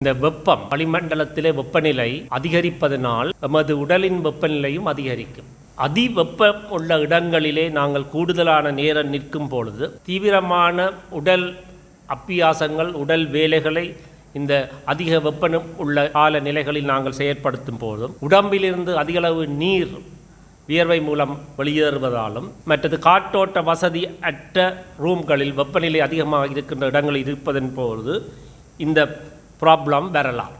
இந்த வெப்பம் வளிமண்டலத்திலே வெப்பநிலை அதிகரிப்பதனால் நமது உடலின் வெப்பநிலையும் அதிகரிக்கும். அதிவெப்பம் உள்ள இடங்களிலே நாங்கள் கூடுதலான நேரம் நிற்கும் பொழுது தீவிரமான உடல் அப்பியாசங்கள், உடல் வேலைகளை இந்த அதிக வெப்பம் உள்ள கால நிலைகளில் நாங்கள் செயற்படுத்தும் போதும் உடம்பிலிருந்து அதிகளவு நீர் வியர்வை மூலம் வெளியேறுவதாலும், மற்றது காற்றோட்ட வசதி அற்ற ரூம்களில் வெப்பநிலை அதிகமாக இருக்கின்ற இடங்களில் இருப்பதன் போது இந்த ப்ராப்ளம் வரலாம்.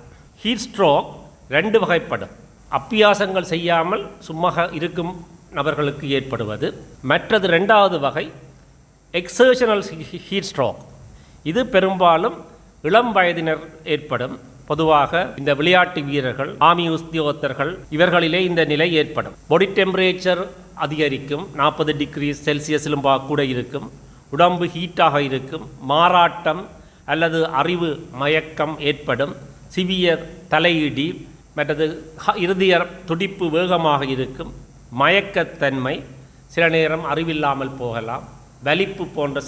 ஹீட் ஸ்ட்ரோக் ரெண்டு வகைப்படும். அப்பியாசங்கள் செய்யாமல் சும்மா இருக்கும் நபர்களுக்கு ஏற்படுவது. மற்றது ரெண்டாவது வகை எக்ஸர்ஷனல் ஹீட் ஸ்ட்ரோக். இது பெரும்பாலும் இளம் வயதினர் ஏற்படும். பொதுவாக இந்த விளையாட்டு வீரர்கள், ஆர்மி உத்தியோகத்தர்கள், இவர்களிலே இந்த நிலை ஏற்படும். பாடி டெம்பரேச்சர் அதிகரிக்கும், 40 டிகிரி செல்சியஸிலும் கூட இருக்கும். உடம்பு ஹீட்டாக இருக்கும். மாறாட்டம் அல்லது அறிவு மயக்கம் ஏற்படும். சிவியர் தலையிடி, மற்றது இருதய துடிப்பு வேகமாக இருக்கும். மயக்கத்தன்மை, சில நேரம் அறிவில்லாமல் போகலாம். வலிப்பு போன்ற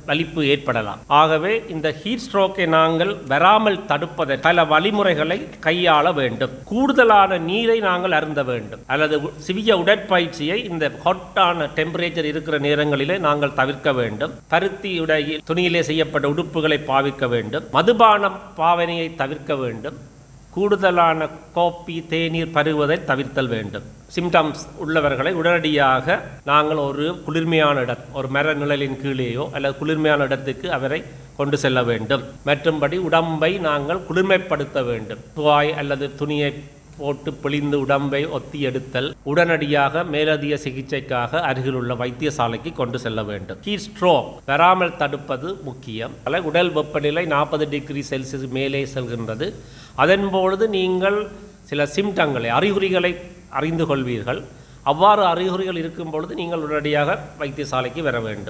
வலிப்பு ஏற்படலாம். ஆகவே இந்த ஹீட் ஸ்ட்ரோக்கை நாங்கள் வராமல் தடுப்பதற்கு பல வழிமுறைகளை கையாள வேண்டும். கூடுதலான நீரை நாங்கள் அருந்த வேண்டும், அல்லது சிவிய உடற்பயிற்சியை இந்த ஹாட்டான டெம்பரேச்சர் இருக்கிற நேரங்களிலே நாங்கள் தவிர்க்க வேண்டும். பருத்தியுடைய துணியிலே செய்யப்பட்ட உடுப்புகளை பாவிக்க வேண்டும். மதுபானம் பாவனையை தவிர்க்க வேண்டும். கூடுதலான காபி, தேநீர் பருகுவதை தவிர்த்தல் வேண்டும். சிம்டம்ஸ் உள்ளவர்களை உடனடியாக நாங்கள் ஒரு குளிர்மையான இடம், ஒரு மர நிழலின் கீழேயோ அல்லது குளிர்மையான இடத்துக்கு அவரை கொண்டு செல்ல வேண்டும். மற்றும்படி உடம்பை நாங்கள் குளிர்மைப்படுத்த வேண்டும். துவாய் அல்லது துணியை போட்டு பிழிந்து உடம்பை ஒத்தி எடுத்தல். உடனடியாக மேலதிக சிகிச்சைக்காக அருகிலுள்ள வைத்தியசாலைக்கு கொண்டு செல்ல வேண்டும். ஹீட் ஸ்ட்ரோக் வராமல் தடுப்பது முக்கியம். உடல் வெப்பநிலை 40 டிகிரி செல்சியஸ் மேலே செல்கின்றது. அதன்பொழுது நீங்கள் சில சிம்டங்களை, அறிகுறிகளை அறிந்து கொள்வீர்கள். அவ்வாறு அறிகுறிகள் இருக்கும் பொழுது நீங்கள் உடனடியாக வைத்தியசாலைக்கு வர வேண்டும்.